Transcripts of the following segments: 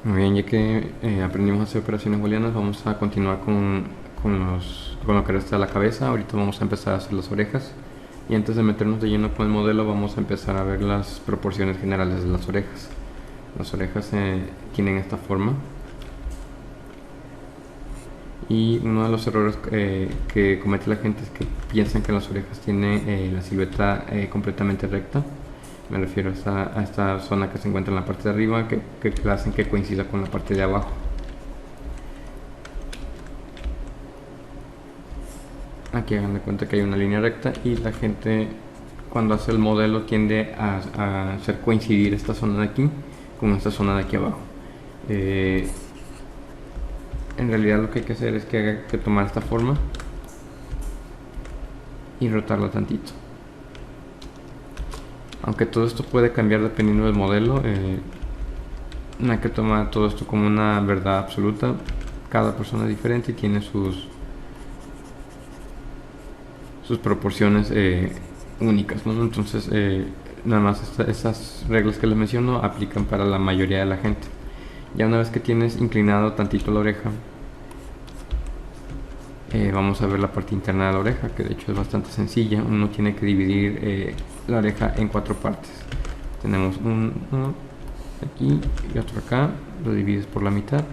Muy bien, ya que aprendimos a hacer operaciones booleanas, vamos a continuar con lo que resta de la cabeza. Ahorita vamos a empezar a hacer las orejas. Y antes de meternos de lleno con el modelo, vamos a empezar a ver las proporciones generales de las orejas. Las orejas tienen esta forma. Y uno de los errores que comete la gente es que piensan que las orejas tienen la silueta completamente recta. Me refiero a esta zona que se encuentra en la parte de arriba, que hacen que coincida con la parte de abajo. Aquí hagan de cuenta que hay una línea recta y la gente cuando hace el modelo tiende a hacer coincidir esta zona de aquí con esta zona de aquí abajo. En realidad lo que hay que hacer es que tomar esta forma y rotarla tantito. Aunque todo esto puede cambiar dependiendo del modelo, no hay que tomar todo esto como una verdad absoluta. Cada persona es diferente y tiene sus proporciones únicas, ¿no? Entonces nada más estas reglas que les menciono aplican para la mayoría de la gente. Ya una vez que tienes inclinado tantito la oreja, vamos a ver la parte interna de la oreja, que de hecho es bastante sencilla. Uno tiene que dividir la oreja en 4 partes. Tenemos uno aquí y otro acá, lo divides por la mitad.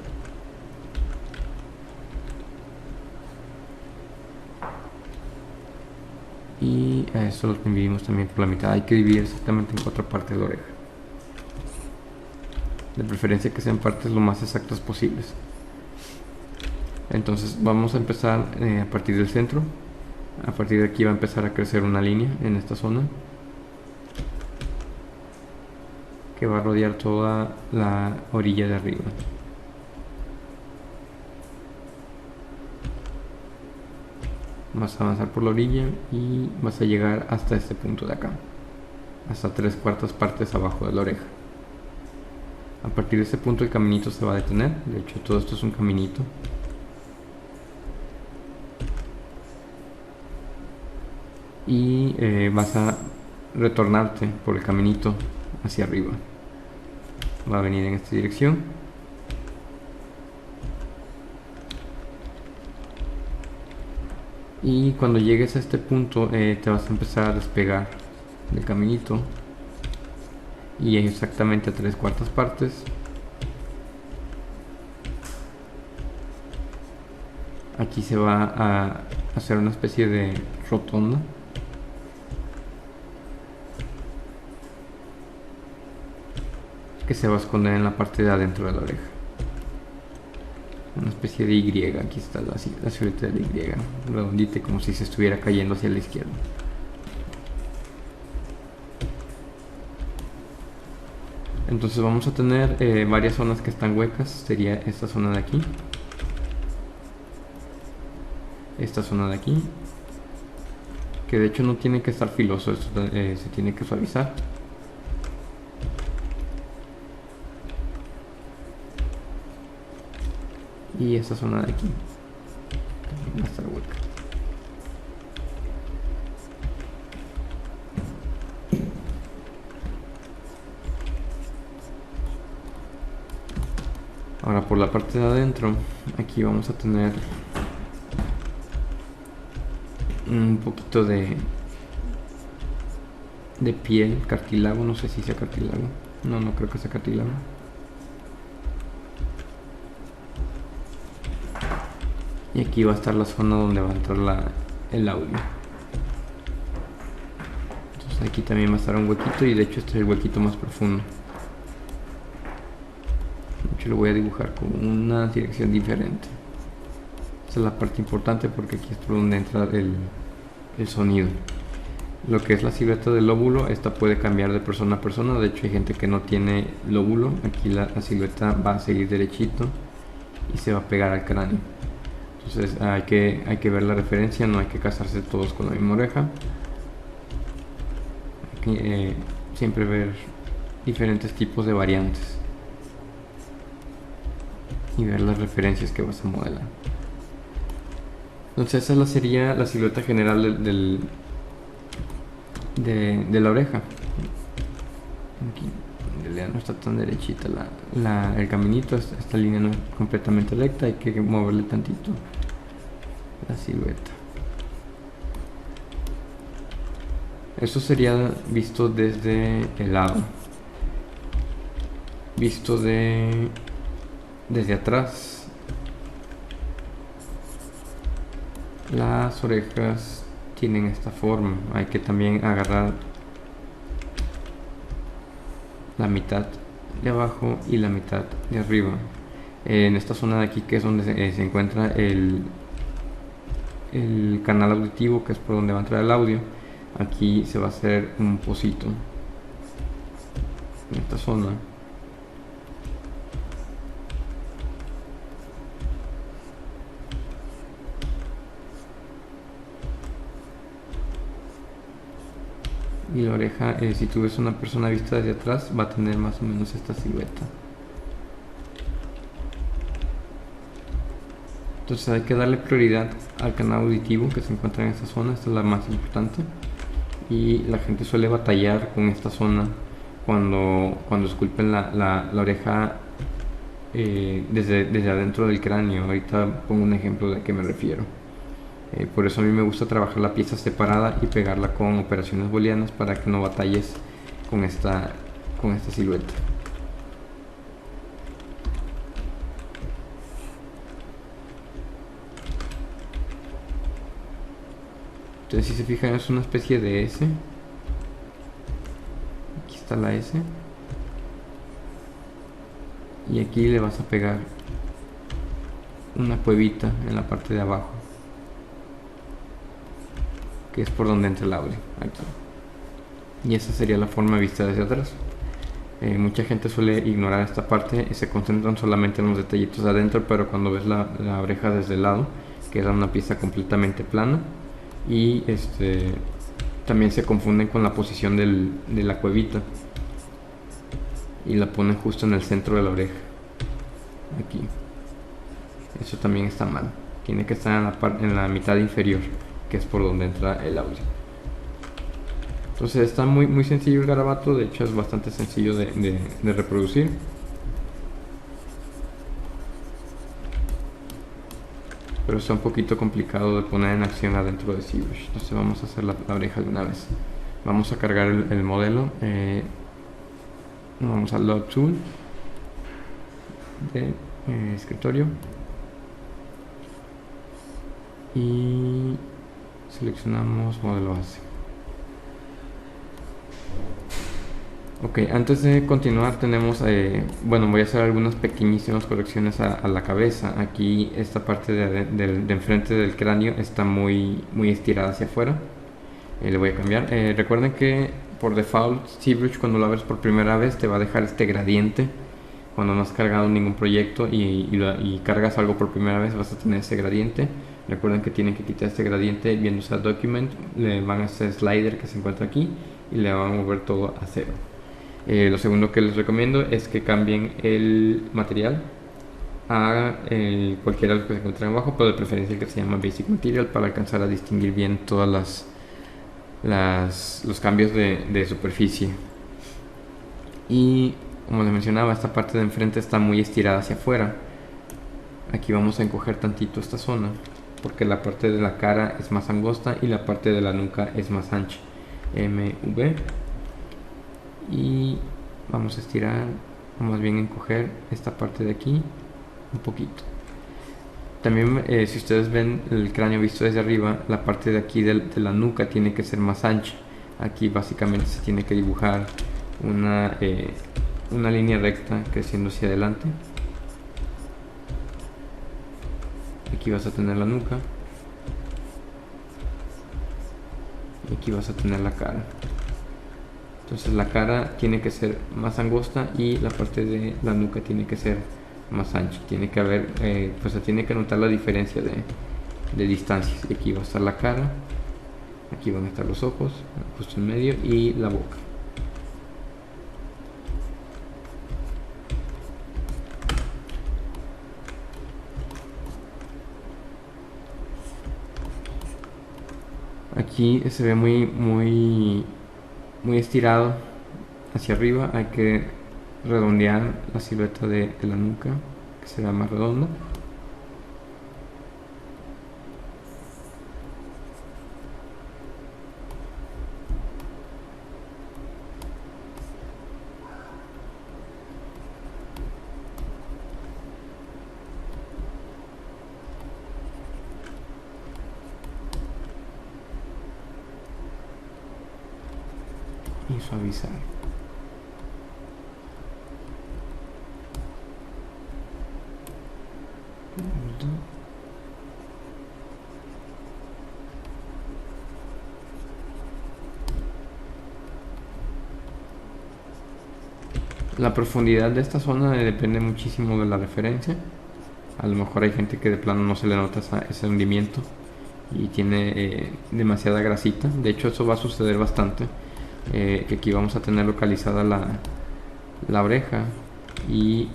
Y a eso lo dividimos también por la mitad. Hay que dividir exactamente en 4 partes de la oreja. De preferencia que sean partes lo más exactas posibles. Entonces vamos a empezar a partir del centro. A partir de aquí va a empezar a crecer una línea en esta zona que va a rodear toda la orilla de arriba. Vas a avanzar por la orilla y vas a llegar hasta este punto de acá, hasta 3/4 partes abajo de la oreja. A partir de este punto el caminito se va a detener. De hecho todo esto es un caminito. Y vas a retornarte por el caminito hacia arriba. Va a venir en esta dirección. Y cuando llegues a este punto te vas a empezar a despegar del caminito. Y exactamente a 3/4 partes. Aquí se va a hacer una especie de rotonda. Que se va a esconder en la parte de adentro de la oreja. Una especie de Y, aquí está la silueta de la Y, redondita, como si se estuviera cayendo hacia la izquierda. Entonces vamos a tener varias zonas que están huecas. Sería esta zona de aquí, esta zona de aquí, que de hecho no tiene que estar filoso, esto se tiene que suavizar. Y esta zona de aquí también va a estar hueca. Ahora por la parte de adentro, aquí vamos a tener un poquito de piel, cartílago, no sé si sea cartílago, no creo que sea cartílago. Y aquí va a estar la zona donde va a entrar el audio. Entonces aquí también va a estar un huequito, y de hecho este es el huequito más profundo. De hecho lo voy a dibujar con una dirección diferente. Esa es la parte importante porque aquí es por donde entra el sonido. Lo que es la silueta del lóbulo, esta puede cambiar de persona a persona. De hecho hay gente que no tiene lóbulo. Aquí la silueta va a seguir derechito y se va a pegar al cráneo. Entonces hay que ver la referencia, no hay que casarse todos con la misma oreja. Hay que siempre ver diferentes tipos de variantes y ver las referencias que vas a modelar. Entonces esa sería la silueta general de la oreja. Aquí, no está tan derechita el caminito. Esta línea no es completamente recta, hay que moverle tantito la silueta. Eso sería visto desde el lado. Visto desde atrás, las orejas tienen esta forma. Hay que también agarrar la mitad de abajo y la mitad de arriba. En esta zona de aquí, que es donde se encuentra el canal auditivo, que es por donde va a entrar el audio, aquí se va a hacer un pocito en esta zona. Y la oreja, si tú ves una persona vista desde atrás, va a tener más o menos esta silueta. Entonces hay que darle prioridad al canal auditivo que se encuentra en esta zona. Esta es la más importante. Y la gente suele batallar con esta zona cuando esculpen la oreja desde adentro del cráneo. Ahorita pongo un ejemplo de a qué me refiero. Por eso a mí me gusta trabajar la pieza separada y pegarla con operaciones booleanas para que no batalles con esta silueta. Entonces, si se fijan, es una especie de S. Aquí está la S. Y aquí le vas a pegar una cuevita en la parte de abajo, que es por donde entra el audio, aquí. Y esa sería la forma vista desde atrás. Mucha gente suele ignorar esta parte y se concentran solamente en los detallitos de adentro, pero cuando ves la oreja desde el lado, queda una pieza completamente plana. Y también se confunden con la posición de la cuevita y la ponen justo en el centro de la oreja, aquí. Eso también está mal, tiene que estar en la mitad inferior, que es por donde entra el audio. Entonces está muy sencillo el garabato. De hecho es bastante sencillo de reproducir. Pero está un poquito complicado de poner en acción adentro de ZBrush. Entonces vamos a hacer la oreja de una vez. Vamos a cargar el modelo. Vamos al Load Tool de escritorio y seleccionamos modelo base. Ok, antes de continuar tenemos, bueno, voy a hacer algunas pequeñísimas correcciones a la cabeza. Aquí esta parte de enfrente del cráneo está muy estirada hacia afuera. Le voy a cambiar. Recuerden que por default ZBrush, cuando lo abres por primera vez, te va a dejar este gradiente. Cuando no has cargado ningún proyecto y cargas algo por primera vez, vas a tener ese gradiente. Recuerden que tienen que quitar este gradiente viéndose a Document, le van a hacer slider que se encuentra aquí y le van a mover todo a cero. Lo segundo que les recomiendo es que cambien el material a cualquiera de los que se encuentran abajo, pero de preferencia el que se llama Basic Material, para alcanzar a distinguir bien todas los cambios de superficie. Y como les mencionaba, esta parte de enfrente está muy estirada hacia afuera. Aquí vamos a encoger tantito esta zona, porque la parte de la cara es más angosta y la parte de la nuca es más ancha. MV. Y vamos a estirar, o más bien encoger esta parte de aquí un poquito. También si ustedes ven el cráneo visto desde arriba, la parte de aquí de la nuca tiene que ser más ancha. Aquí básicamente se tiene que dibujar una línea recta creciendo hacia adelante. Aquí vas a tener la nuca y aquí vas a tener la cara. Entonces la cara tiene que ser más angosta y la parte de la nuca tiene que ser más ancha. Tiene que haber, pues se tiene que notar la diferencia de distancias. Aquí va a estar la cara, aquí van a estar los ojos, justo en medio, y la boca. Aquí se ve muy estirado hacia arriba. Hay que redondear la silueta de la nuca, que será más redonda. Y suavizar. La profundidad de esta zona depende muchísimo de la referencia. A lo mejor hay gente que de plano no se le nota ese hundimiento y tiene demasiada grasita. De hecho, eso va a suceder bastante. Que aquí vamos a tener localizada la oreja, y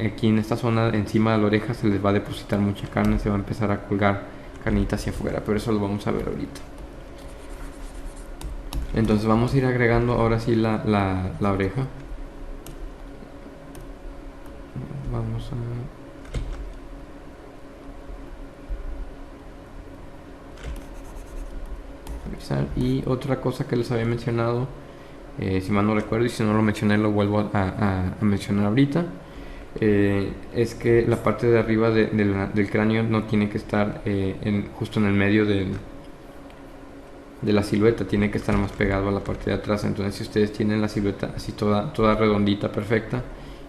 aquí en esta zona encima de la oreja se les va a depositar mucha carne, se va a empezar a colgar carnita hacia afuera, pero eso lo vamos a ver ahorita. Entonces vamos a ir agregando ahora sí la oreja. Vamos a... Y otra cosa que les había mencionado, si mal no recuerdo, y si no lo mencioné lo vuelvo a mencionar ahorita, es que la parte de arriba del cráneo no tiene que estar justo en el medio de la silueta, tiene que estar más pegado a la parte de atrás. Entonces si ustedes tienen la silueta así toda redondita, perfecta,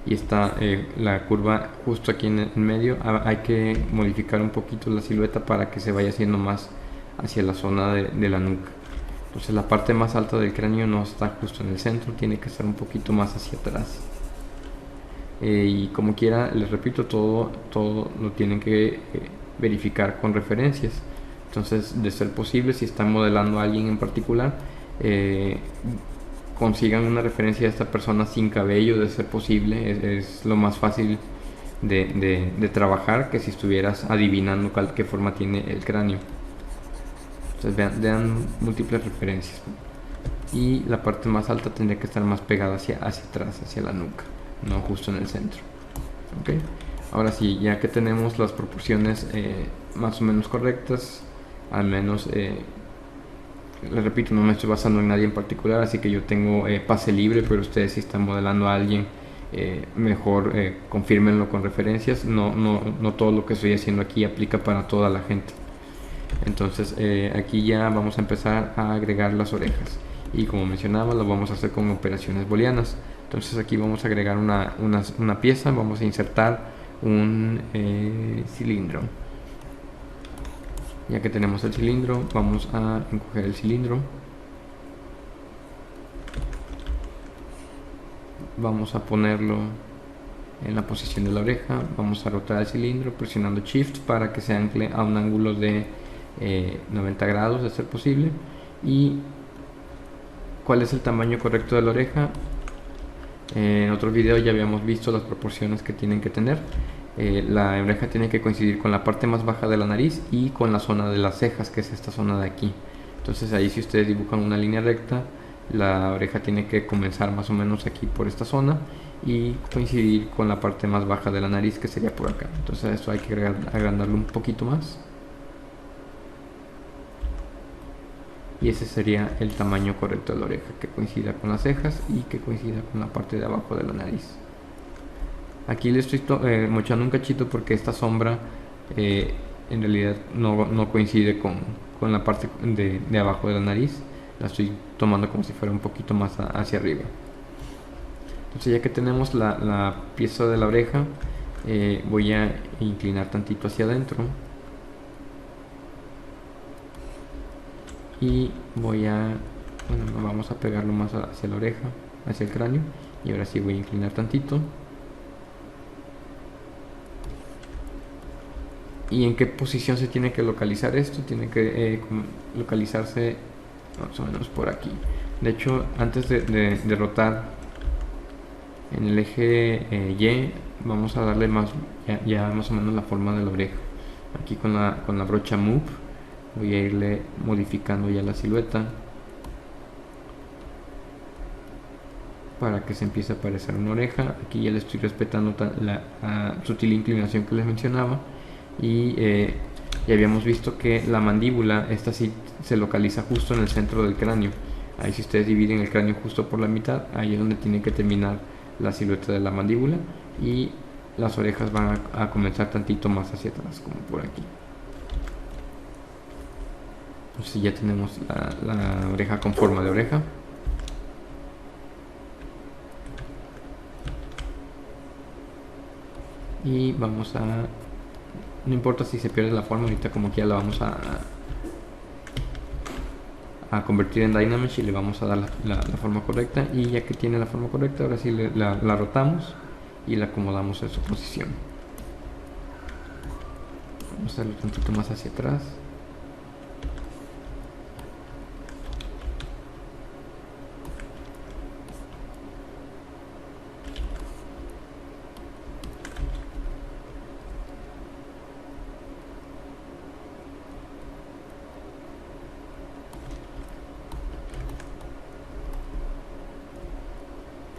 y está la curva justo aquí en medio, hay que modificar un poquito la silueta para que se vaya haciendo más hacia la zona de la nuca. Entonces la parte más alta del cráneo no está justo en el centro, tiene que estar un poquito más hacia atrás. Y como quiera, les repito, todo lo tienen que verificar con referencias. Entonces, de ser posible, si están modelando a alguien en particular, consigan una referencia de esta persona sin cabello, de ser posible. Es lo más fácil de trabajar que si estuvieras adivinando qué forma tiene el cráneo. Entonces vean múltiples referencias. Y la parte más alta tendría que estar más pegada hacia atrás, hacia la nuca, no justo en el centro. ¿Okay? Ahora sí, ya que tenemos las proporciones más o menos correctas, al menos, les repito, no me estoy basando en nadie en particular, así que yo tengo pase libre, pero ustedes si están modelando a alguien, mejor confírmenlo con referencias. No todo lo que estoy haciendo aquí aplica para toda la gente. Entonces aquí ya vamos a empezar a agregar las orejas, y como mencionaba, lo vamos a hacer con operaciones booleanas. Entonces aquí vamos a agregar una pieza, vamos a insertar un cilindro. Ya que tenemos el cilindro, vamos a encoger el cilindro, vamos a ponerlo en la posición de la oreja, vamos a rotar el cilindro presionando Shift para que se ancle a un ángulo de 90 grados de ser posible. Y ¿cuál es el tamaño correcto de la oreja? En otro video ya habíamos visto las proporciones que tienen que tener. La oreja tiene que coincidir con la parte más baja de la nariz y con la zona de las cejas, que es esta zona de aquí. Entonces ahí, si ustedes dibujan una línea recta, la oreja tiene que comenzar más o menos aquí por esta zona y coincidir con la parte más baja de la nariz, que sería por acá. Entonces esto hay que agrandarlo un poquito más, y ese sería el tamaño correcto de la oreja, que coincida con las cejas y que coincida con la parte de abajo de la nariz. Aquí le estoy mochando un cachito porque esta sombra en realidad no coincide con la parte de abajo de la nariz. La estoy tomando como si fuera un poquito más hacia arriba. Entonces, ya que tenemos la pieza de la oreja, voy a inclinar tantito hacia adentro y vamos a pegarlo más hacia la oreja, hacia el cráneo. Y ahora sí voy a inclinar tantito. ¿Y en qué posición se tiene que localizar esto? Tiene que localizarse más o menos por aquí. De hecho, antes de rotar en el eje Y, vamos a darle ya más o menos la forma de la oreja. Aquí con la brocha Move voy a irle modificando ya la silueta para que se empiece a aparecer una oreja. Aquí ya le estoy respetando la sutil inclinación que les mencionaba. Y ya habíamos visto que la mandíbula, esta sí se localiza justo en el centro del cráneo. Ahí si ustedes dividen el cráneo justo por la mitad, ahí es donde tiene que terminar la silueta de la mandíbula, y las orejas van a comenzar tantito más hacia atrás, como por aquí. Entonces ya tenemos la oreja con forma de oreja. Y vamos a... no importa si se pierde la forma, ahorita como que ya la vamos a convertir en Dynamesh y le vamos a dar la forma correcta. Y ya que tiene la forma correcta, ahora sí la rotamos y la acomodamos en su posición. Vamos a hacerlo un tantito más hacia atrás.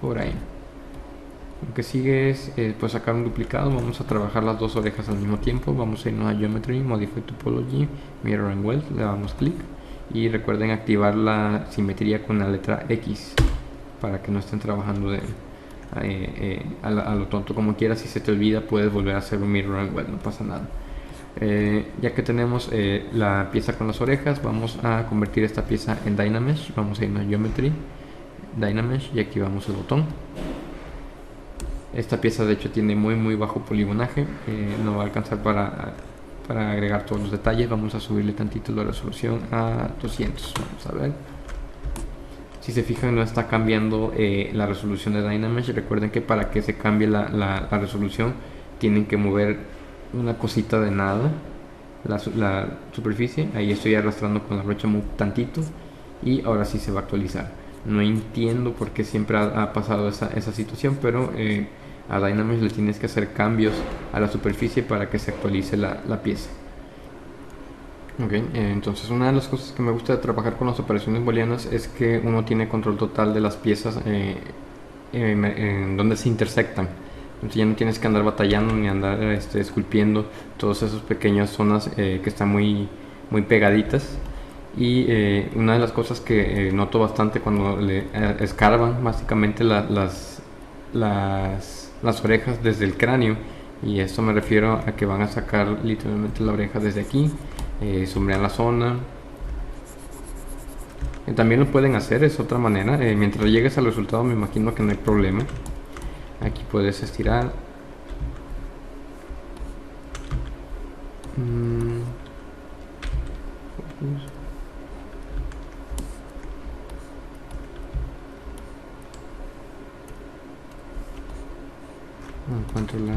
Por ahí. Lo que sigue es pues sacar un duplicado. Vamos a trabajar las dos orejas al mismo tiempo. Vamos a irnos a Geometry, Modify Topology, Mirror and Weld, le damos clic y recuerden activar la simetría con la letra X para que no estén trabajando a lo tonto. Como quieras, si se te olvida puedes volver a hacer un Mirror and Weld, no pasa nada. Ya que tenemos la pieza con las orejas, vamos a convertir esta pieza en Dynamesh. Vamos a irnos a Geometry, Dynamesh y activamos el botón. Esta pieza de hecho tiene muy bajo poligonaje, no va a alcanzar para agregar todos los detalles. Vamos a subirle tantito la resolución a 200. Vamos a ver. Si se fijan, no está cambiando la resolución de Dynamesh. Recuerden que para que se cambie la resolución tienen que mover una cosita de nada la superficie. Ahí estoy arrastrando con la brocha muy tantito y ahora sí se va a actualizar. No entiendo por qué siempre ha pasado esa situación, pero a Dynamesh le tienes que hacer cambios a la superficie para que se actualice la pieza. Entonces una de las cosas que me gusta de trabajar con las operaciones booleanas es que uno tiene control total de las piezas en donde se intersectan. Entonces ya no tienes que andar batallando ni andar esculpiendo todas esas pequeñas zonas que están muy pegaditas. Y una de las cosas que noto bastante cuando le escarban básicamente las orejas desde el cráneo, y esto me refiero a que van a sacar literalmente la oreja desde aquí, sombrean la zona. También lo pueden hacer, es otra manera. Mientras llegues al resultado me imagino que no hay problema. Aquí puedes estirar. No encuentro la...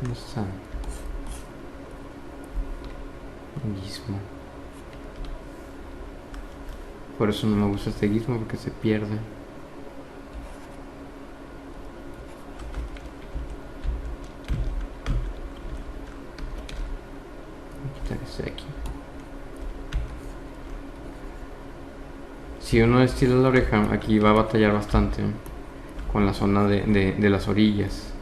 no está. Gizmo. Por eso no me gusta este gizmo, porque se pierde. Aquí. Si uno estira la oreja, aquí va a batallar bastante con la zona de las orillas.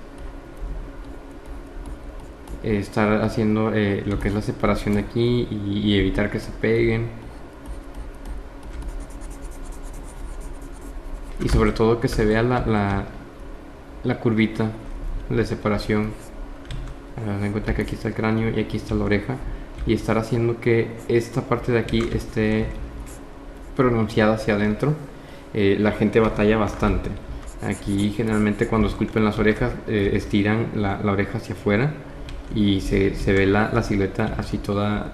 Estar haciendo lo que es la separación de aquí y evitar que se peguen. Y sobre todo que se vea la curvita de separación. Den en cuenta que aquí está el cráneo y aquí está la oreja. Y estar haciendo que esta parte de aquí esté pronunciada hacia adentro. La gente batalla bastante. Aquí generalmente cuando esculpen las orejas estiran la oreja hacia afuera y se ve la silueta así toda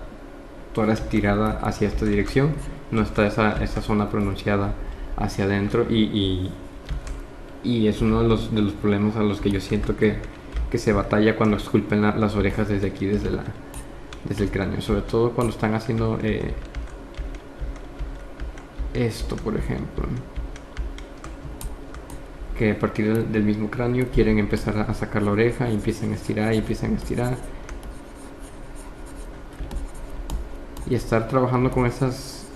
estirada hacia esta dirección. No está esa zona pronunciada hacia adentro y es uno de los problemas a los que yo siento que se batalla cuando esculpen las orejas desde aquí, desde el cráneo, sobre todo cuando están haciendo esto, por ejemplo. que a partir del mismo cráneo quieren empezar a sacar la oreja y empiezan a estirar y empiezan a estirar. Y estar trabajando con esas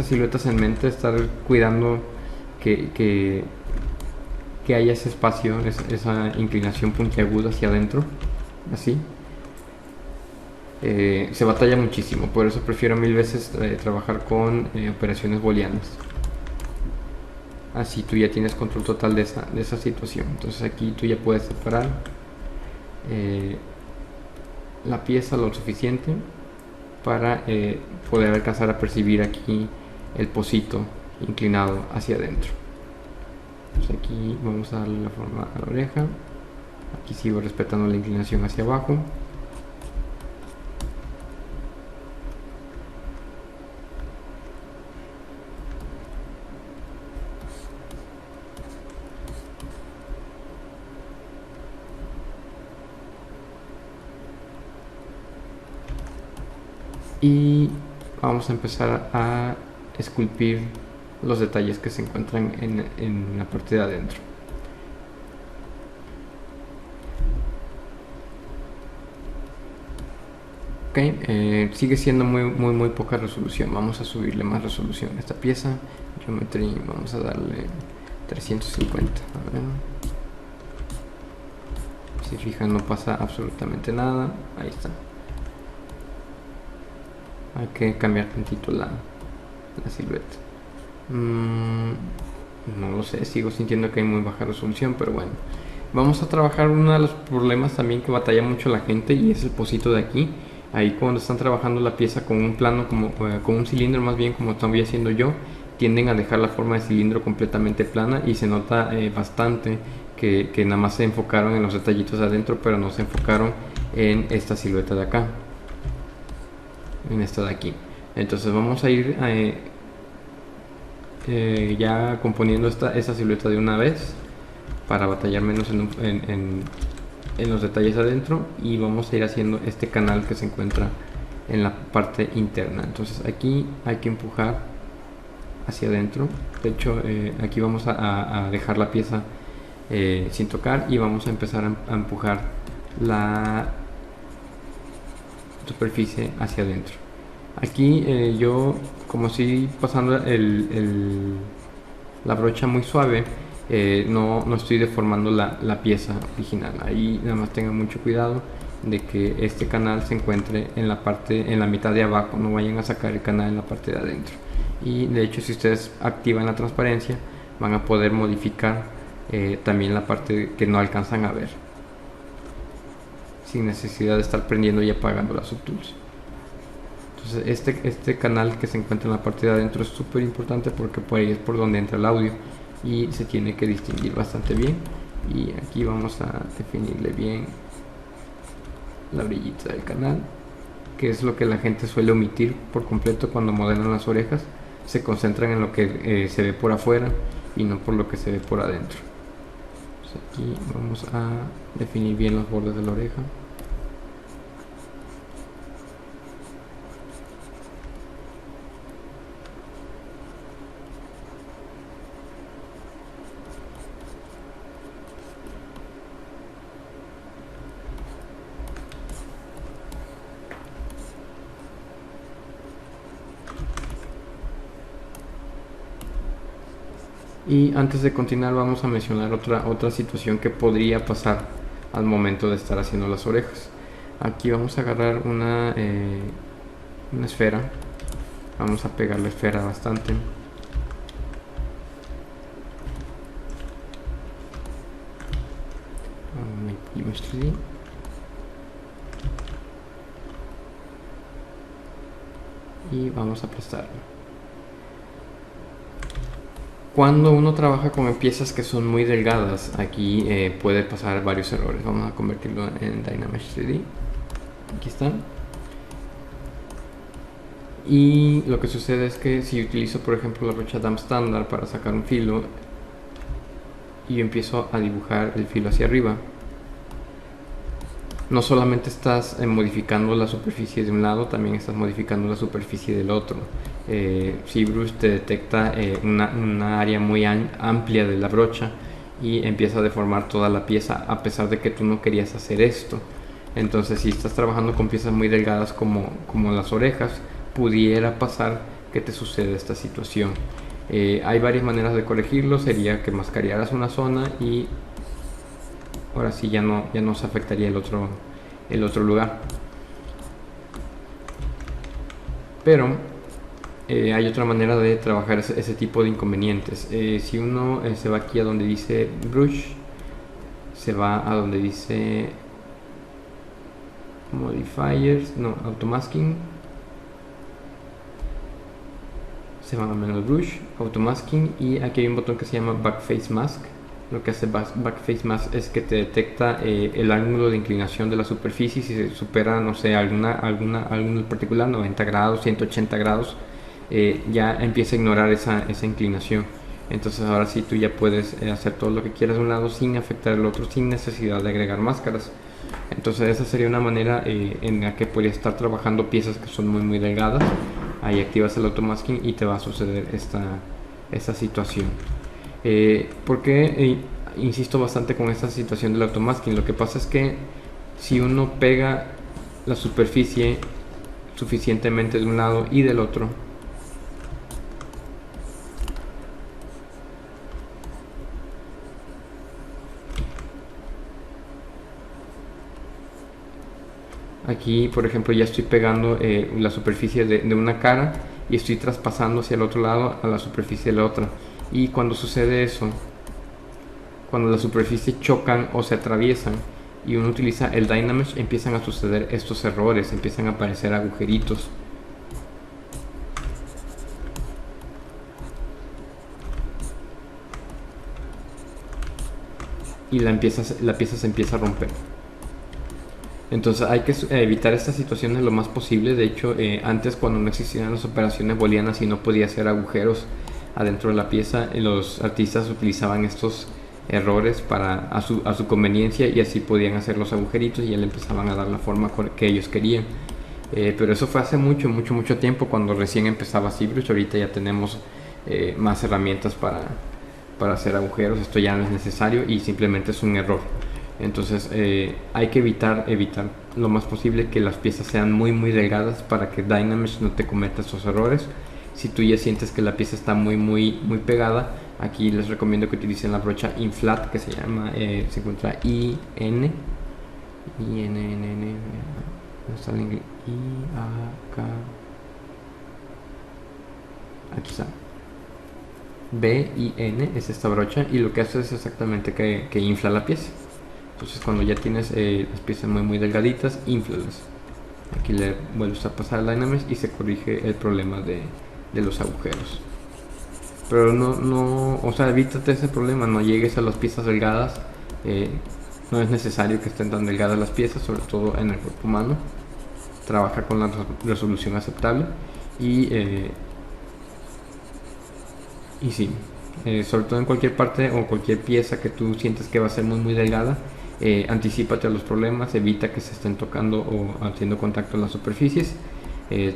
siluetas en mente, estar cuidando que haya ese espacio, esa inclinación puntiaguda hacia adentro, así. Se batalla muchísimo, por eso prefiero mil veces trabajar con operaciones booleanas. Así tú ya tienes control total de esa situación. Entonces aquí tú ya puedes separar la pieza lo suficiente para poder alcanzar a percibir aquí el pocito inclinado hacia adentro. Entonces aquí vamos a darle la forma a la oreja. Aquí sigo respetando la inclinación hacia abajo. Y vamos a empezar a esculpir los detalles que se encuentran en la parte de adentro. Ok, sigue siendo muy poca resolución. Vamos a subirle más resolución a esta pieza. Geometry, vamos a darle 350. A ver. Si fijan, no pasa absolutamente nada. Ahí está. Hay que cambiar tantito la silueta. No lo sé, sigo sintiendo que hay muy baja resolución, pero bueno. Vamos a trabajar uno de los problemas también que batalla mucho la gente, y es el pocito de aquí. Ahí cuando están trabajando la pieza con un plano, con un cilindro más bien, como estoy haciendo yo, tienden a dejar la forma de cilindro completamente plana, y se nota bastante que nada más se enfocaron en los detallitos adentro, pero no se enfocaron en esta silueta de acá, en esta de aquí. Entonces vamos a ir ya componiendo esta silueta de una vez, para batallar menos en los detalles adentro, y vamos a ir haciendo este canal que se encuentra en la parte interna. Entonces aquí hay que empujar hacia adentro. De hecho aquí vamos a dejar la pieza sin tocar, y vamos a empezar a empujar la superficie hacia adentro. Aquí yo, como estoy pasando la brocha muy suave, no estoy deformando la pieza original. Ahí nada más tengan mucho cuidado de que este canal se encuentre en la mitad de abajo, no vayan a sacar el canal en la parte de adentro. Y de hecho, si ustedes activan la transparencia, van a poder modificar también la parte que no alcanzan a ver, sin necesidad de estar prendiendo y apagando las subtools. Entonces este canal que se encuentra en la parte de adentro es súper importante, porque por ahí es por donde entra el audio y se tiene que distinguir bastante bien. Y aquí vamos a definirle bien la orillita del canal, que es lo que la gente suele omitir por completo cuando modelan las orejas. Se concentran en lo que se ve por afuera y no por lo que se ve por adentro. Entonces aquí vamos a definir bien los bordes de la oreja. Y antes de continuar, vamos a mencionar otra situación que podría pasar al momento de estar haciendo las orejas. Aquí vamos a agarrar una esfera, vamos a pegar la esfera bastante. Y vamos a aplastarlo. Cuando uno trabaja con piezas que son muy delgadas, aquí puede pasar varios errores. Vamos a convertirlo en Dynamesh 3D. Aquí está. Y lo que sucede es que si utilizo, por ejemplo, la brocha Damp Standard para sacar un filo, y yo empiezo a dibujar el filo hacia arriba, no solamente estás modificando la superficie de un lado, también estás modificando la superficie del otro. ZBrush te detecta una área muy amplia de la brocha y empieza a deformar toda la pieza, a pesar de que tú no querías hacer esto. Entonces, si estás trabajando con piezas muy delgadas como las orejas, pudiera pasar que te suceda esta situación. Hay varias maneras de corregirlo. Sería que mascarearas una zona y ahora sí ya no se afectaría el otro lugar. Pero hay otra manera de trabajar ese tipo de inconvenientes. Si uno se va aquí a donde dice Brush, se va a donde dice Modifiers, no, Automasking, se va a menos Brush, Automasking, y aquí hay un botón que se llama Backface Mask. Lo que hace Backface Mask es que te detecta el ángulo de inclinación de la superficie. Si se supera, no sé, algún particular, 90 grados, 180 grados, ya empieza a ignorar esa inclinación. Entonces ahora sí tú ya puedes hacer todo lo que quieras de un lado sin afectar el otro, sin necesidad de agregar máscaras. Entonces esa sería una manera en la que podrías estar trabajando piezas que son muy delgadas. Ahí activas el automasking y te va a suceder esta situación. Porque insisto bastante con esta situación del automasking. Lo que pasa es que si uno pega la superficie suficientemente de un lado y del otro, aquí por ejemplo ya estoy pegando la superficie de una cara y estoy traspasando hacia el otro lado a la superficie de la otra, y cuando sucede eso, cuando las superficies chocan o se atraviesan y uno utiliza el Dynamesh, empiezan a suceder estos errores, empiezan a aparecer agujeritos. Y la pieza se empieza a romper. Entonces hay que evitar estas situaciones lo más posible. De hecho, antes, cuando no existían las operaciones booleanas y no podía hacer agujeros adentro de la pieza, los artistas utilizaban estos errores a su conveniencia, y así podían hacer los agujeritos y ya le empezaban a dar la forma que ellos querían. Pero eso fue hace mucho tiempo, cuando recién empezaba ZBrush. Ahorita ya tenemos más herramientas para hacer agujeros. Esto ya no es necesario y simplemente es un error. Entonces hay que evitar lo más posible que las piezas sean muy delgadas, para que Dynamesh no te cometa esos errores. Si tú ya sientes que la pieza está muy pegada, aquí les recomiendo que utilicen la brocha Inflat, que se llama, se encuentra IN, no está en inglés, aquí está, BIN es esta brocha, y lo que hace es exactamente que infla la pieza. Entonces cuando ya tienes las piezas muy delgaditas, inflalas. Aquí le vuelves a pasar el Dynamesh y se corrige el problema de los agujeros. Pero o sea, evítate ese problema, no llegues a las piezas delgadas. No es necesario que estén tan delgadas las piezas, sobre todo en el cuerpo humano. Trabaja con la resolución aceptable y sí, sobre todo en cualquier parte o cualquier pieza que tú sientes que va a ser muy delgada, anticípate a los problemas, evita que se estén tocando o haciendo contacto en las superficies.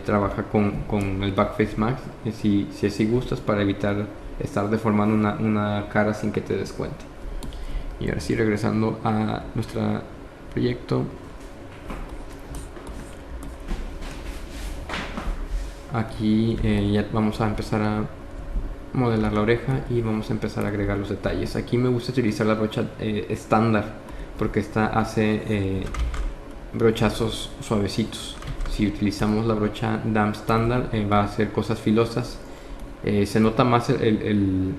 Trabaja con el Backface Mask si así gustas, para evitar estar deformando una cara sin que te des cuenta. Y ahora sí, regresando a nuestro proyecto, aquí ya vamos a empezar a modelar la oreja y vamos a empezar a agregar los detalles. Aquí me gusta utilizar la brocha estándar, porque esta hace brochazos suavecitos. Si utilizamos la brocha DAM estándar, va a hacer cosas filosas. Se nota más el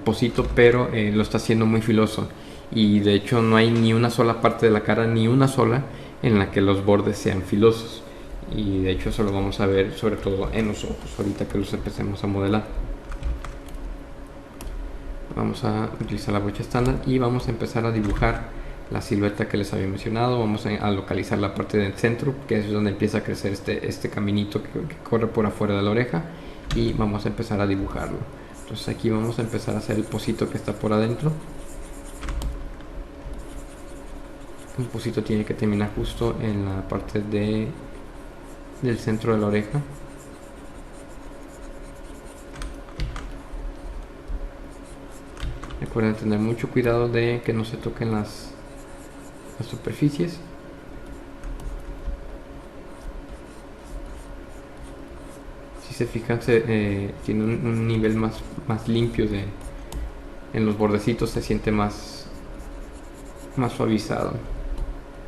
pocito, pero lo está haciendo muy filoso, y de hecho no hay ni una sola parte de la cara, ni una sola, en la que los bordes sean filosos. Y de hecho eso lo vamos a ver sobre todo en los ojos ahorita que los empecemos a modelar. Vamos a utilizar la brocha estándar y vamos a empezar a dibujar la silueta que les había mencionado. Vamos a localizar la parte del centro, que es donde empieza a crecer este caminito que corre por afuera de la oreja, y vamos a empezar a dibujarlo. Entonces aquí vamos a empezar a hacer el pocito que está por adentro. El pocito tiene que terminar justo en la parte del centro de la oreja. Recuerden tener mucho cuidado de que no se toquen las superficies. Si se fijan, tiene un nivel más limpio en los bordecitos, se siente más suavizado.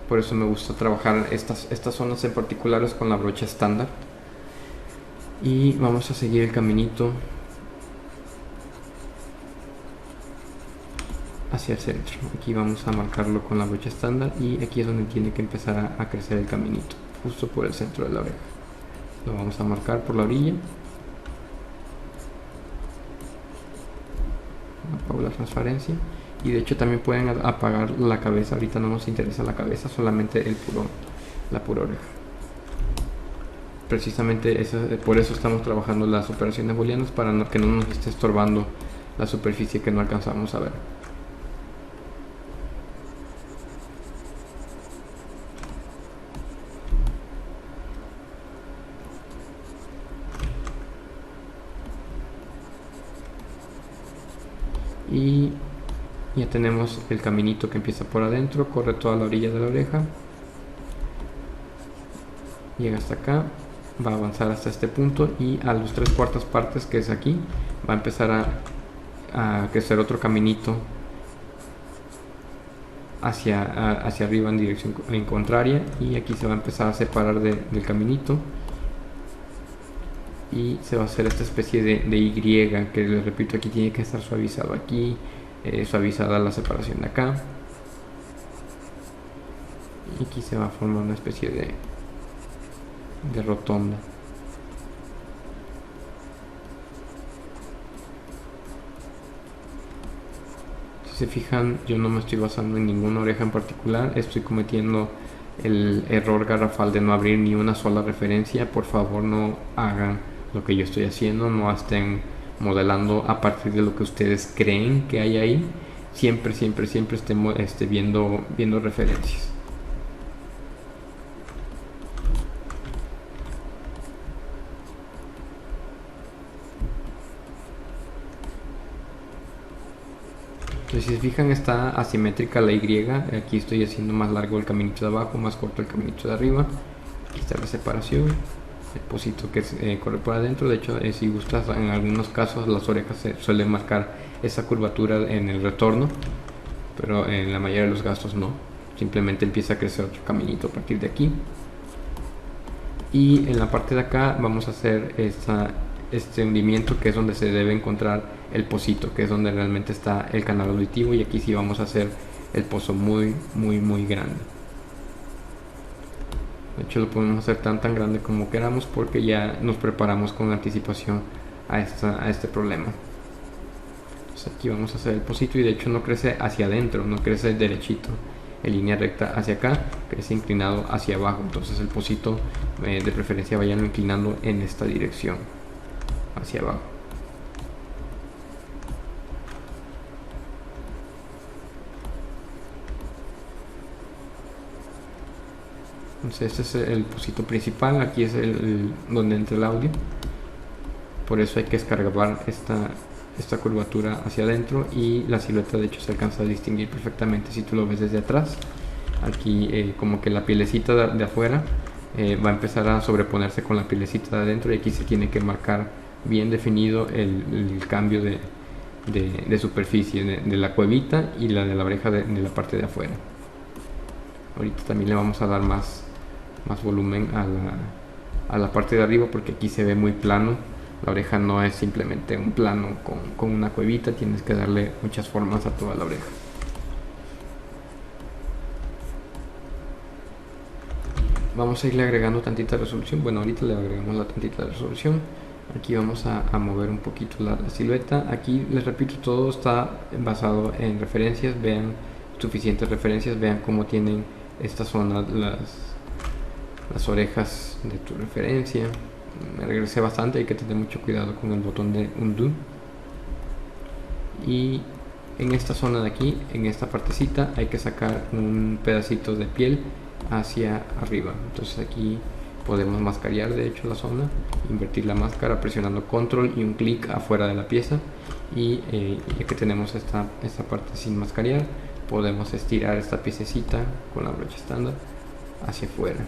Por eso me gusta trabajar estas zonas en particulares con la brocha estándar. Y vamos a seguir el caminito hacia el centro. Aquí vamos a marcarlo con la brocha estándar y aquí es donde tiene que empezar a crecer el caminito, justo por el centro de la oreja. Lo vamos a marcar por la orilla. Apago la transparencia. Y de hecho también pueden apagar la cabeza. Ahorita no nos interesa la cabeza, solamente la pura oreja. Precisamente por eso estamos trabajando las operaciones booleanas, para que no nos esté estorbando la superficie que no alcanzamos a ver. Y ya tenemos el caminito que empieza por adentro, corre toda la orilla de la oreja, llega hasta acá, va a avanzar hasta este punto y a las 3/4 partes, que es aquí, va a empezar a crecer otro caminito hacia arriba en dirección contraria, y aquí se va a empezar a separar del caminito y se va a hacer esta especie de Y, que les repito, aquí tiene que estar suavizado aquí, suavizada la separación de acá, y aquí se va a formar una especie de rotonda. Si se fijan, yo no me estoy basando en ninguna oreja en particular, estoy cometiendo el error garrafal de no abrir ni una sola referencia. Por favor, no hagan lo que yo estoy haciendo, no estén modelando a partir de lo que ustedes creen que hay ahí. Siempre estén viendo referencias. Entonces, si se fijan, está asimétrica la Y. Aquí estoy haciendo más largo el caminito de abajo, más corto el caminito de arriba. Aquí está la separación, el pocito que corre por adentro. De hecho, si gustas, en algunos casos las orejas se suelen marcar esa curvatura en el retorno, pero en la mayoría de los casos no. Simplemente empieza a crecer otro caminito a partir de aquí. Y en la parte de acá vamos a hacer este hundimiento, que es donde se debe encontrar el pocito, que es donde realmente está el canal auditivo, y aquí sí vamos a hacer el pozo muy grande. De hecho, lo podemos hacer tan grande como queramos, porque ya nos preparamos con anticipación a este problema. Entonces aquí vamos a hacer el pocito, y de hecho no crece hacia adentro, no crece derechito en línea recta hacia acá, crece inclinado hacia abajo. Entonces el pocito, de preferencia, vayan inclinando en esta dirección, hacia abajo. Entonces este es el pocito principal, aquí es donde entra el audio. Por eso hay que escarbar esta curvatura hacia adentro, y la silueta de hecho se alcanza a distinguir perfectamente si tú lo ves desde atrás. Aquí como que la pielecita de afuera va a empezar a sobreponerse con la pielecita de adentro, y aquí se tiene que marcar bien definido el cambio de superficie de la cuevita y la de la oreja de la parte de afuera. Ahorita también le vamos a dar más volumen a la parte de arriba, porque aquí se ve muy plano. La oreja no es simplemente un plano con una cuevita, tienes que darle muchas formas a toda la oreja. Vamos a irle agregando tantita resolución. Bueno, ahorita le agregamos la tantita resolución. Aquí vamos a mover un poquito la silueta. Aquí les repito, todo está basado en referencias. Vean suficientes referencias, vean cómo tienen esta zona las orejas de tu referencia. Me regresé bastante, hay que tener mucho cuidado con el botón de undo. Y En esta zona de aquí, en esta partecita, hay que sacar un pedacito de piel hacia arriba. Entonces aquí podemos mascarear de hecho la zona, invertir la máscara presionando control y un clic afuera de la pieza, y ya que tenemos esta parte sin mascarear, podemos estirar esta piececita con la brocha estándar hacia afuera.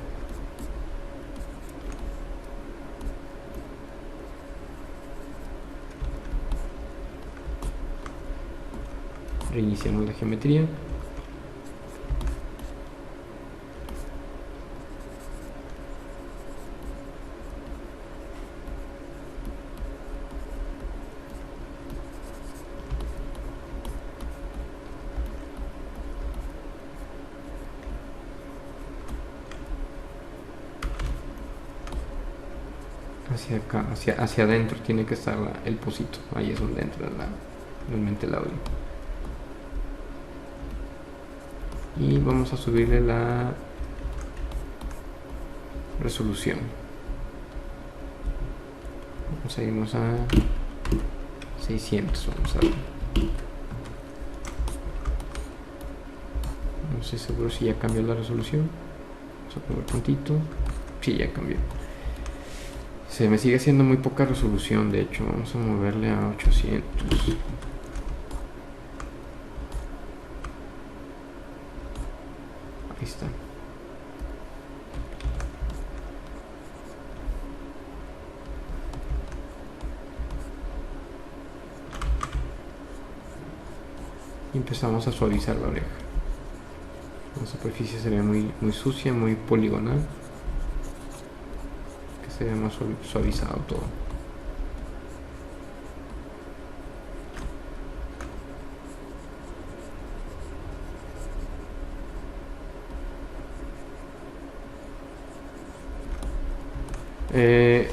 Reiniciamos la geometría. Hacia acá, hacia adentro tiene que estar el pocito, ahí es donde entra realmente el audio. Y vamos a subirle la resolución. Vamos a irnos a 600, vamos a ver. No estoy seguro si ya cambió la resolución. Vamos a probar tantito. Sí, ya cambió. Se me sigue siendo muy poca resolución, de hecho. Vamos a moverle a 800. Ahí está. Y empezamos a suavizar la oreja. La superficie se ve muy sucia, muy poligonal. Que se ve más suavizado todo.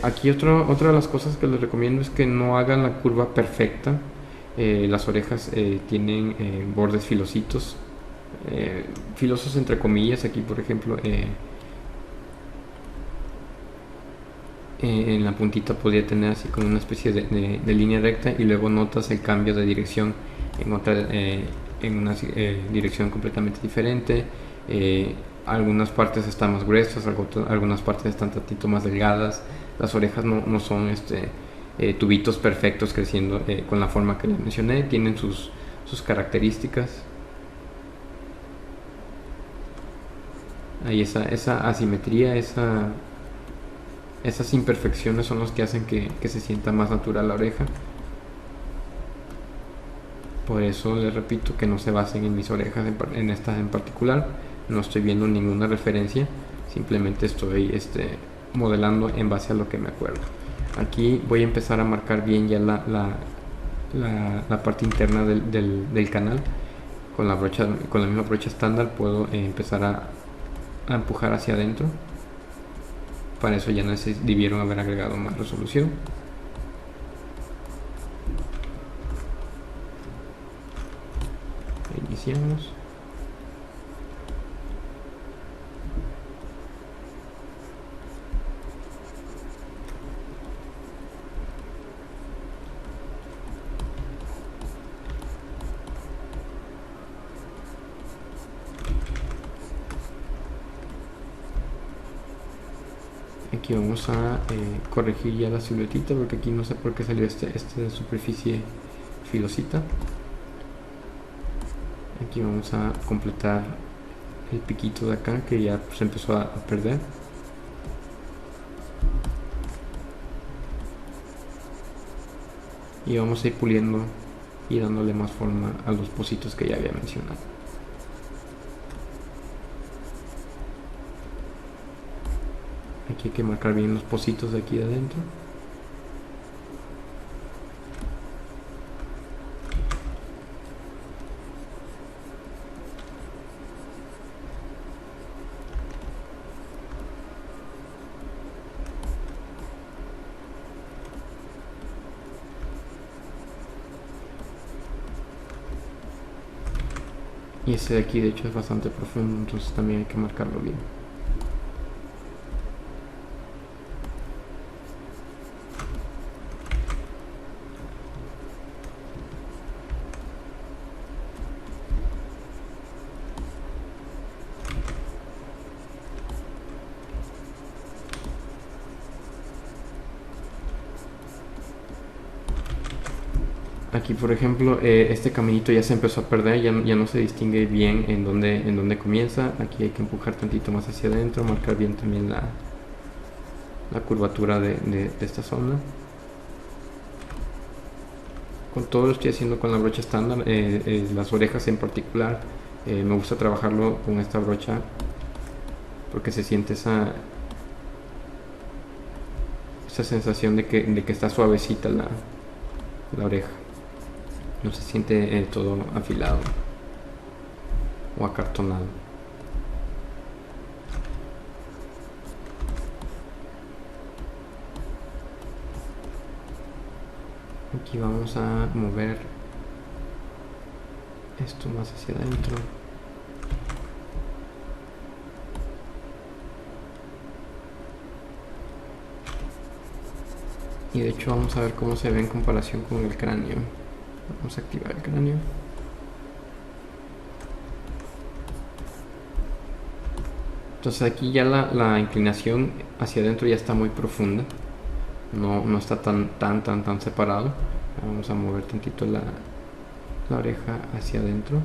Aquí otra de las cosas que les recomiendo es que no hagan la curva perfecta. Las orejas tienen bordes filositos, filosos entre comillas. Aquí por ejemplo en la puntita podría tener así como una especie de línea recta, y luego notas el cambio de dirección en una dirección completamente diferente. Algunas partes están más gruesas, algunas partes están tantito más delgadas. Las orejas no son tubitos perfectos creciendo con la forma que les mencioné, tienen sus características. Ahí esa asimetría, esas imperfecciones son los que hacen que se sienta más natural la oreja. Por eso les repito que no se basen en mis orejas, en estas en particular. No estoy viendo ninguna referencia, simplemente estoy modelando en base a lo que me acuerdo. Aquí voy a empezar a marcar bien ya la parte interna del canal. Con la misma brocha estándar puedo empezar a empujar hacia adentro. Para eso ya debieron haber agregado más resolución. Iniciamos. Aquí vamos a corregir ya la siluetita, porque aquí no sé por qué salió esta superficie filosita. Aquí vamos a completar el piquito de acá que ya se empezó a perder. Y vamos a ir puliendo y dándole más forma a los pocitos que ya había mencionado. Aquí hay que marcar bien los pocitos de aquí de adentro. Y ese de aquí de hecho es bastante profundo, entonces también hay que marcarlo bien. Aquí por ejemplo este caminito ya se empezó a perder, ya no se distingue bien en dónde comienza. Aquí hay que empujar tantito más hacia adentro, marcar bien también la curvatura de esta zona. Con todo lo estoy haciendo con la brocha estándar, las orejas en particular me gusta trabajarlo con esta brocha porque se siente esa sensación de que está suavecita la oreja, no se siente todo afilado o acartonado. Aquí vamos a mover esto más hacia adentro. Y de hecho vamos a ver cómo se ve en comparación con el cráneo. Vamos a activar el cráneo. Entonces aquí ya la inclinación hacia adentro ya está muy profunda. No está tan separado. Vamos a mover tantito la oreja hacia adentro.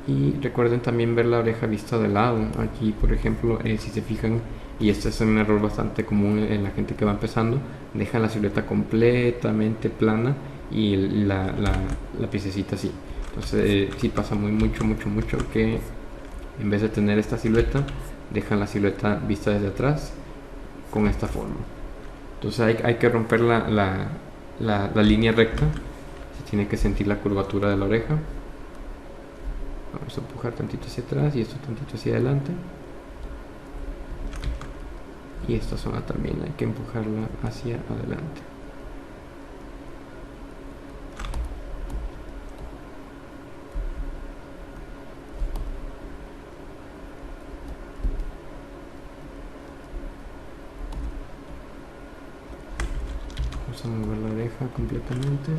Y recuerden también ver la oreja vista de lado. Aquí por ejemplo si se fijan, y este es un error bastante común en la gente que va empezando, dejan la silueta completamente plana y la piececita así. Entonces sí pasa mucho que en vez de tener esta silueta, dejan la silueta vista desde atrás con esta forma. Entonces hay que romper la línea recta. Se tiene que sentir la curvatura de la oreja. Vamos a empujar tantito hacia atrás y esto tantito hacia adelante. Y esta zona también hay que empujarla hacia adelante. Vamos a mover la oreja completamente.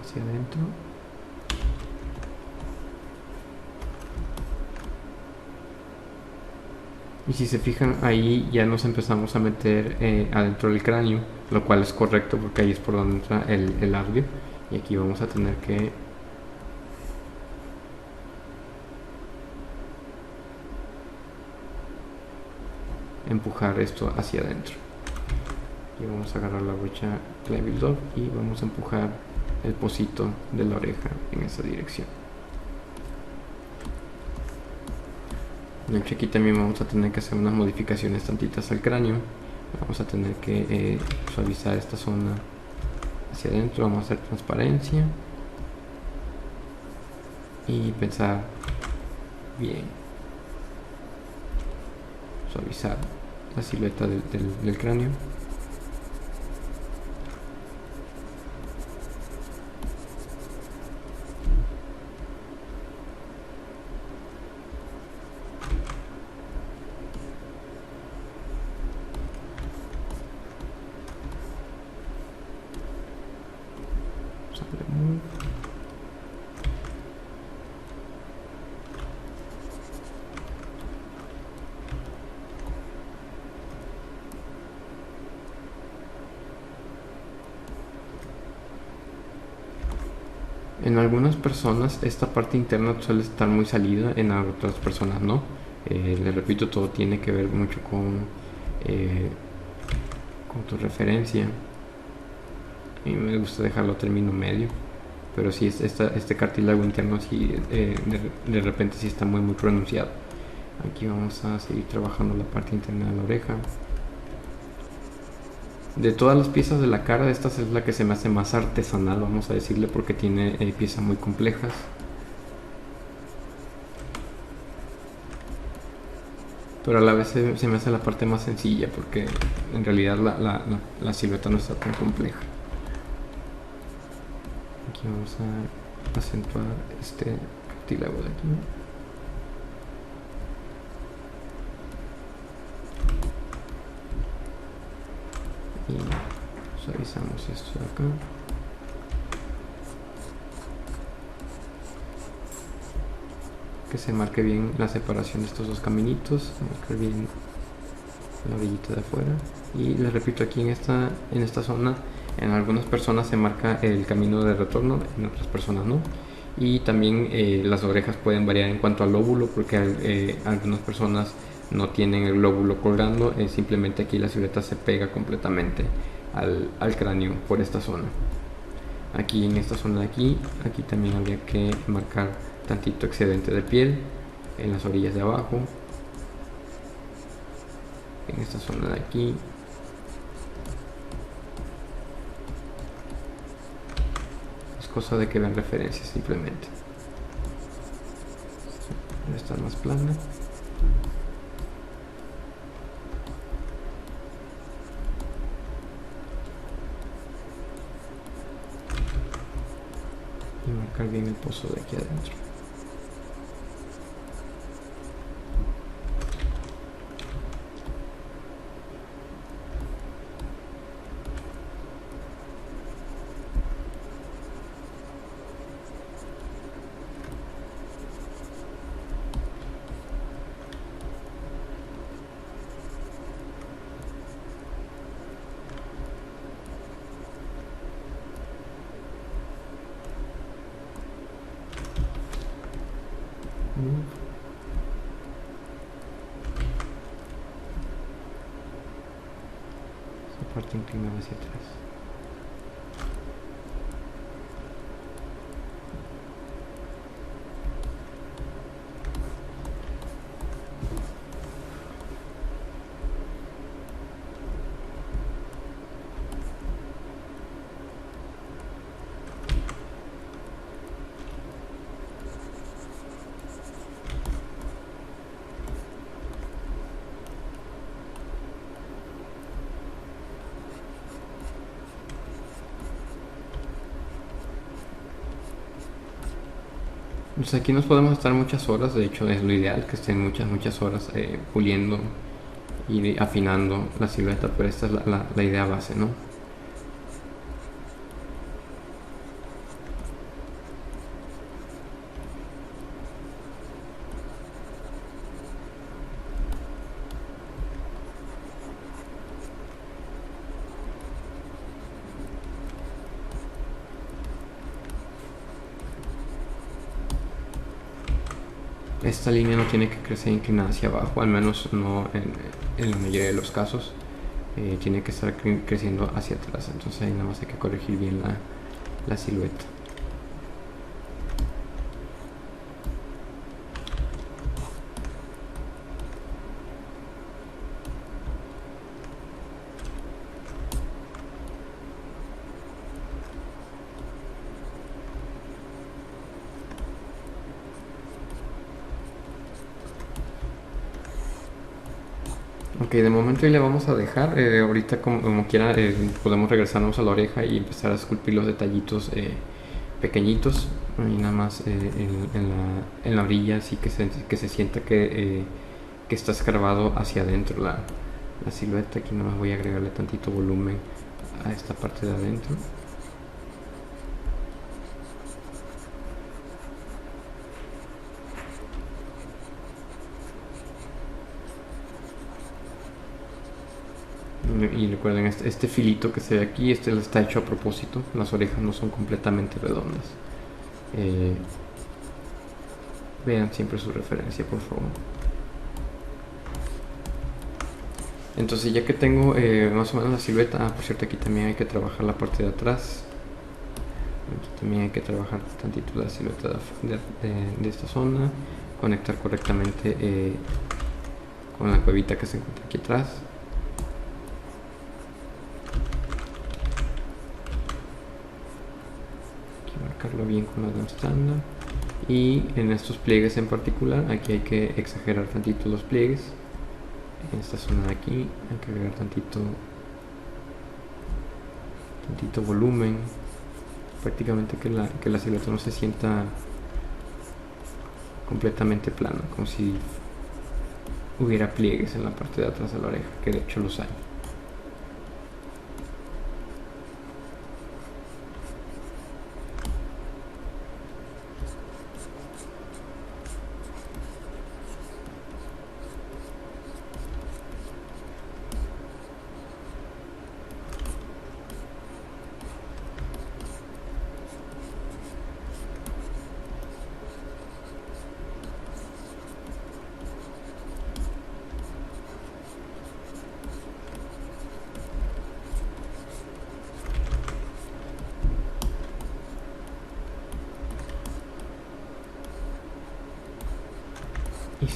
Hacia adentro. Y si se fijan, ahí ya nos empezamos a meter adentro del cráneo, lo cual es correcto porque ahí es por donde entra el audio. Y aquí vamos a tener que empujar esto hacia adentro. Y vamos a agarrar la brocha Clevis Dog y vamos a empujar el pocito de la oreja en esa dirección. De hecho aquí también vamos a tener que hacer unas modificaciones tantitas al cráneo. Vamos a tener que suavizar esta zona hacia adentro. Vamos a hacer transparencia y pensar bien, suavizar la silueta del cráneo. En algunas personas esta parte interna suele estar muy salida, en otras personas no. Les repito, todo tiene que ver mucho con tu referencia. A mí me gusta dejarlo a término medio, pero si este cartílago interno sí, de repente sí está muy pronunciado. Aquí vamos a seguir trabajando la parte interna de la oreja. De todas las piezas de la cara, esta es la que se me hace más artesanal, vamos a decirle, porque tiene piezas muy complejas. Pero a la vez se me hace la parte más sencilla, porque en realidad la silueta no está tan compleja. Aquí vamos a acentuar este cartílago de aquí. Y suavizamos esto de acá. que se marque bien la separación de estos dos caminitos, marcar bien la orillita de afuera. Y les repito, aquí en esta zona, en algunas personas se marca el camino de retorno, en otras personas no. Y también las orejas pueden variar en cuanto al lóbulo, porque algunas personas no tienen el lóbulo colgando, simplemente aquí la silueta se pega completamente al cráneo por esta zona. Aquí en esta zona de aquí también habría que marcar tantito excedente de piel en las orillas de abajo, en esta zona de aquí. Es cosa de que vean referencias simplemente. Debe estar más plana. Y marcar bien el pozo de aquí adentro. Esa parte inclinada hacia atrás. Pues aquí nos podemos estar muchas horas, de hecho es lo ideal que estén muchas horas puliendo y afinando la silueta, pero esta es la idea base, ¿no? Esta línea no tiene que crecer inclinada hacia abajo, al menos no en la mayoría de los casos. Tiene que estar creciendo hacia atrás, entonces ahí nada más hay que corregir bien la silueta. Ok, de momento ahí le vamos a dejar. Ahorita como quiera podemos regresarnos a la oreja y empezar a esculpir los detallitos pequeñitos y nada más en la orilla, así que se sienta que está escarbado hacia adentro la silueta. Aquí nada más voy a agregarle tantito volumen a esta parte de adentro. Y recuerden, este filito que se ve aquí, está hecho a propósito. Las orejas no son completamente redondas. Vean siempre su referencia, por favor. Entonces ya que tengo más o menos la silueta, por cierto, aquí también hay que trabajar la parte de atrás. Aquí también hay que trabajar tantito la silueta de esta zona, conectar correctamente con la cuevita que se encuentra aquí atrás. Marcarlo bien con la lamp estándar, y en estos pliegues en particular aquí hay que exagerar tantito los pliegues. En esta zona de aquí hay que agregar tantito volumen, prácticamente que la silueta no se sienta completamente plana, como si hubiera pliegues en la parte de atrás de la oreja, que de hecho los hay.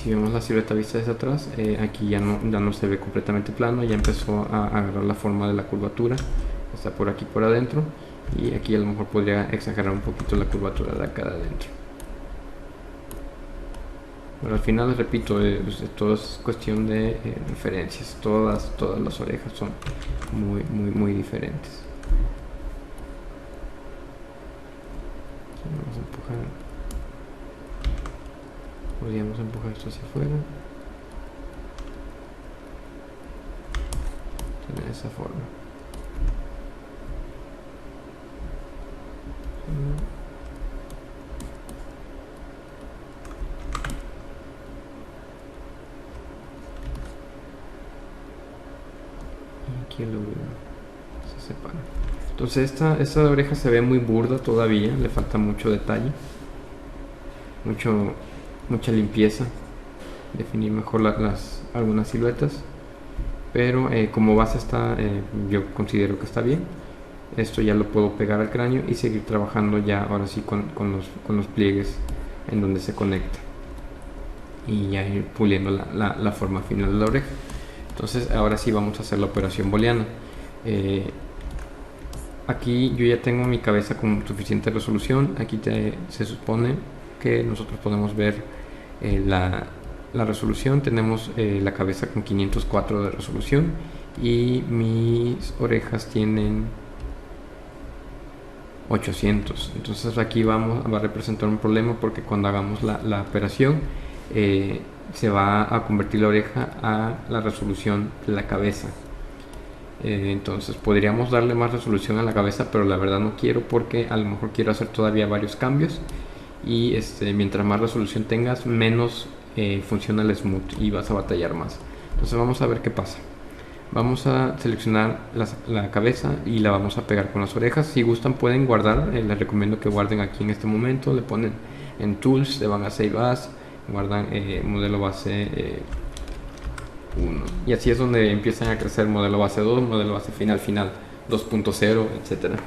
Si vemos la silueta vista desde atrás, aquí ya no se ve completamente plano, ya empezó a agarrar la forma de la curvatura, está por aquí por adentro, y aquí a lo mejor podría exagerar un poquito la curvatura de acá de adentro. Pero al final, repito, todo es cuestión de referencias. Todas las orejas son muy diferentes. Vamos a empujar. Podríamos empujar esto hacia afuera. De esa forma. Aquí el lóbulo se separa. Entonces esta oreja se ve muy burda todavía, le falta mucho detalle, mucha limpieza, definir mejor algunas siluetas, pero como base yo considero que está bien. Esto ya lo puedo pegar al cráneo y seguir trabajando ya ahora sí con los pliegues en donde se conecta, y ya ir puliendo la forma final de la oreja. Entonces ahora sí vamos a hacer la operación booleana. Aquí yo ya tengo mi cabeza con suficiente resolución. Aquí se supone que nosotros podemos ver la resolución. Tenemos la cabeza con 504 de resolución y mis orejas tienen 800. Entonces aquí va a representar un problema, porque cuando hagamos la operación se va a convertir la oreja a la resolución de la cabeza. Entonces podríamos darle más resolución a la cabeza, pero la verdad no quiero, porque a lo mejor quiero hacer todavía varios cambios, y mientras más resolución tengas, menos funciona el smooth y vas a batallar más. Entonces vamos a ver qué pasa. Vamos a seleccionar la cabeza y la vamos a pegar con las orejas. Si gustan pueden guardar, les recomiendo que guarden aquí en este momento. Le ponen en Tools, se van a Save As, guardan modelo base 1, y así es donde empiezan a crecer modelo base 2, modelo base final 2.0, etcétera.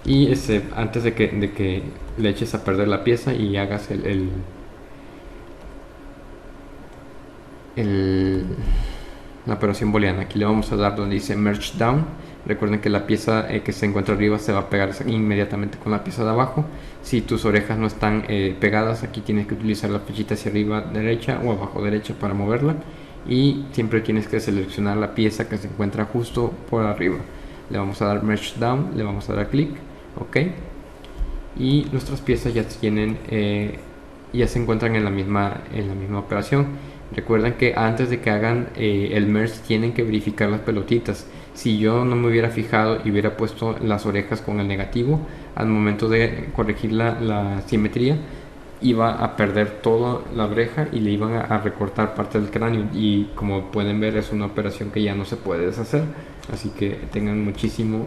Y antes de que le eches a perder la pieza y hagas la operación booleana, aquí le vamos a dar donde dice Merge Down. Recuerden que la pieza que se encuentra arriba se va a pegar inmediatamente con la pieza de abajo. Si tus orejas no están pegadas, aquí tienes que utilizar la flechita hacia arriba derecha o abajo derecha para moverla, y siempre tienes que seleccionar la pieza que se encuentra justo por arriba. Le vamos a dar Merge Down, le vamos a dar clic, ok, y nuestras piezas ya se encuentran en la misma operación. Recuerden que antes de que hagan el merge tienen que verificar las pelotitas. Si yo no me hubiera fijado y hubiera puesto las orejas con el negativo, al momento de corregir la simetría, iba a perder toda la oreja y le iban a recortar parte del cráneo, y como pueden ver es una operación que ya no se puede deshacer, así que tengan muchísimo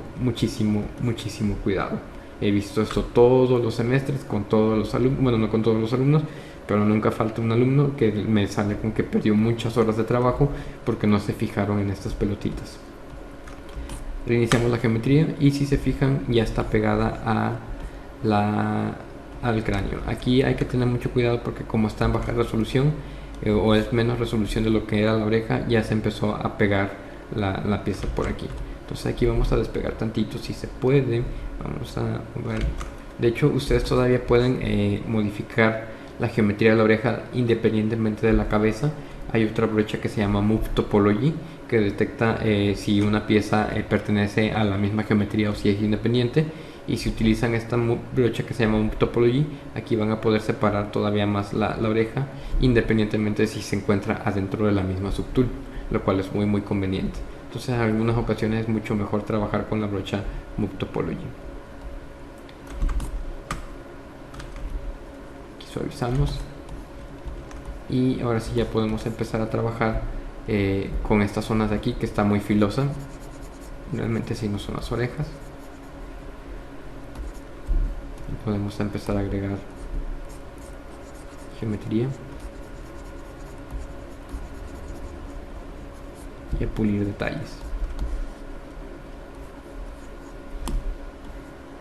cuidado. He visto esto todos los semestres con todos los alumnos, bueno, no con todos los alumnos, pero nunca falta un alumno que me sale con que perdió muchas horas de trabajo porque no se fijaron en estas pelotitas. Reiniciamos la geometría y si se fijan ya está pegada al cráneo. Aquí hay que tener mucho cuidado porque como está en baja resolución o es menos resolución de lo que era la oreja, ya se empezó a pegar la pieza por aquí. Entonces aquí vamos a despegar tantito si se puede. Vamos a ver. De hecho ustedes todavía pueden modificar la geometría de la oreja independientemente de la cabeza. Hay otra brocha que se llama Move Topology, que detecta si una pieza pertenece a la misma geometría o si es independiente, y si utilizan esta brocha que se llama Move Topology, aquí van a poder separar todavía más la oreja independientemente de si se encuentra adentro de la misma subtool, lo cual es muy conveniente. Entonces en algunas ocasiones es mucho mejor trabajar con la brocha Move Topology. Suavizamos y ahora sí ya podemos empezar a trabajar con estas zonas de aquí que está muy filosa. Realmente si no son las orejas, y podemos empezar a agregar geometría y a pulir detalles.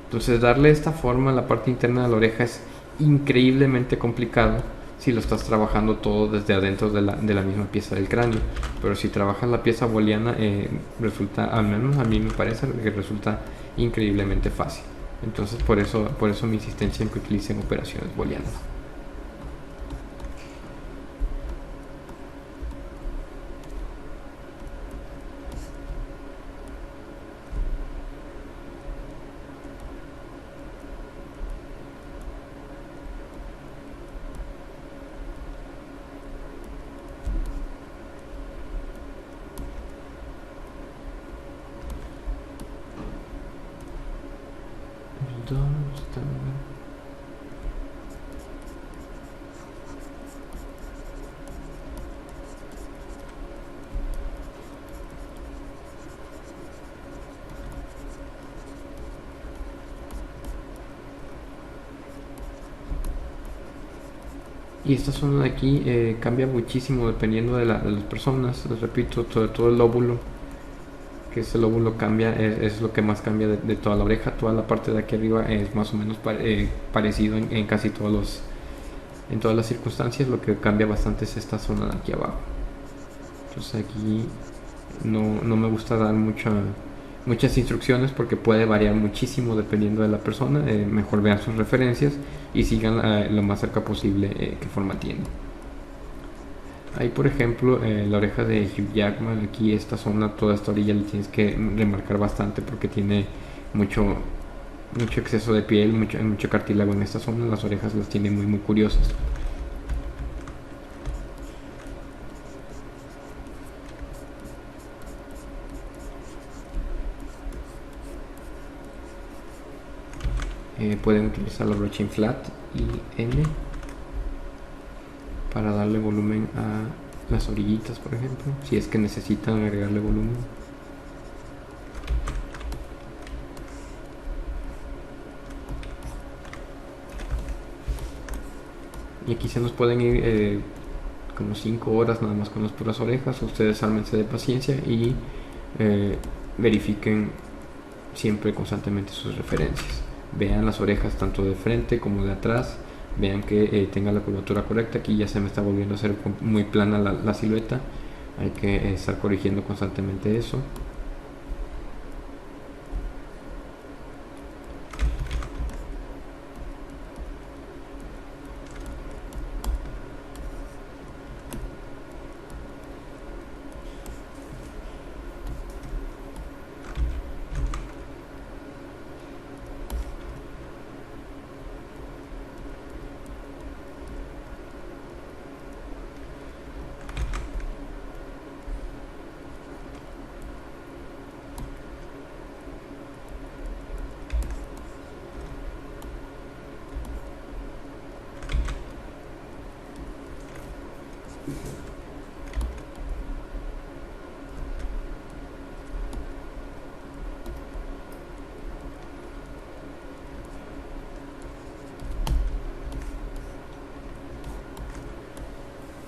Entonces darle esta forma a la parte interna de la oreja es increíblemente complicado si lo estás trabajando todo desde adentro de la misma pieza del cráneo. Pero si trabajas la pieza booleana, resulta, al menos a mí me parece que resulta increíblemente fácil. Entonces por eso mi insistencia en que utilicen operaciones booleanas. Y esta zona de aquí cambia muchísimo dependiendo de las personas. Les repito, sobre todo el lóbulo, que ese lóbulo cambia, es lo que más cambia de toda la oreja. Toda la parte de aquí arriba es más o menos parecido en casi en todas las circunstancias. Lo que cambia bastante es esta zona de aquí abajo. Entonces aquí no me gusta dar muchas instrucciones porque puede variar muchísimo dependiendo de la persona. Mejor vean sus referencias y sigan lo más cerca posible que forma tiene. Ahí por ejemplo la oreja de Hugh Jackman, aquí esta zona, toda esta orilla la tienes que remarcar bastante porque tiene mucho exceso de piel, mucho cartílago en esta zona. Las orejas las tiene muy curiosas. Pueden utilizar la brocha Flat y N para darle volumen a las orillitas, por ejemplo, si es que necesitan agregarle volumen. Y aquí se nos pueden ir como 5 horas nada más con las puras orejas. Ustedes ármense de paciencia y verifiquen siempre constantemente sus referencias. Vean las orejas tanto de frente como de atrás, vean que tenga la curvatura correcta. Aquí ya se me está volviendo a hacer muy plana la silueta, hay que estar corrigiendo constantemente eso.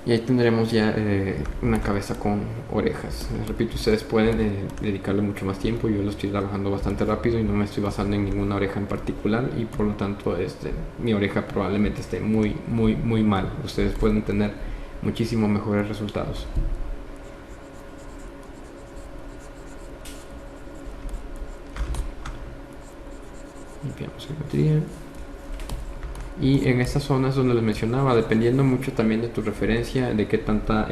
Y ahí tendremos ya una cabeza con orejas. Les repito, ustedes pueden dedicarle mucho más tiempo. Yo lo estoy trabajando bastante rápido y no me estoy basando en ninguna oreja en particular, y por lo tanto mi oreja probablemente esté muy mal. Ustedes pueden tener muchísimo mejores resultados. Limpiamos geometría. Y en estas zonas donde les mencionaba, dependiendo mucho también de tu referencia, de qué tanta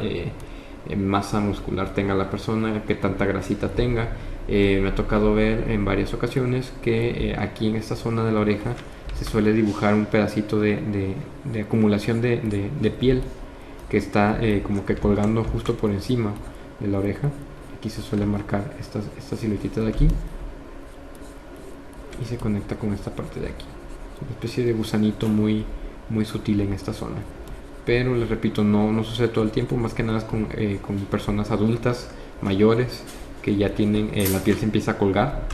masa muscular tenga la persona, qué tanta grasita tenga, me ha tocado ver en varias ocasiones que aquí en esta zona de la oreja se suele dibujar un pedacito de acumulación de piel que está como que colgando justo por encima de la oreja. Aquí se suele marcar esta siluetita de aquí y se conecta con esta parte de aquí. Una especie de gusanito muy sutil en esta zona, pero les repito, no sucede todo el tiempo, más que nada con personas adultas mayores que ya tienen la piel se empieza a colgar,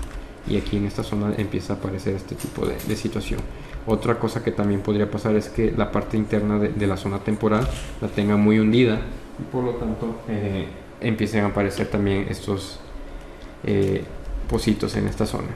y aquí en esta zona empieza a aparecer este tipo de situación. Otra cosa que también podría pasar es que la parte interna de la zona temporal la tenga muy hundida y por lo tanto empiecen a aparecer también estos pocitos en esta zona.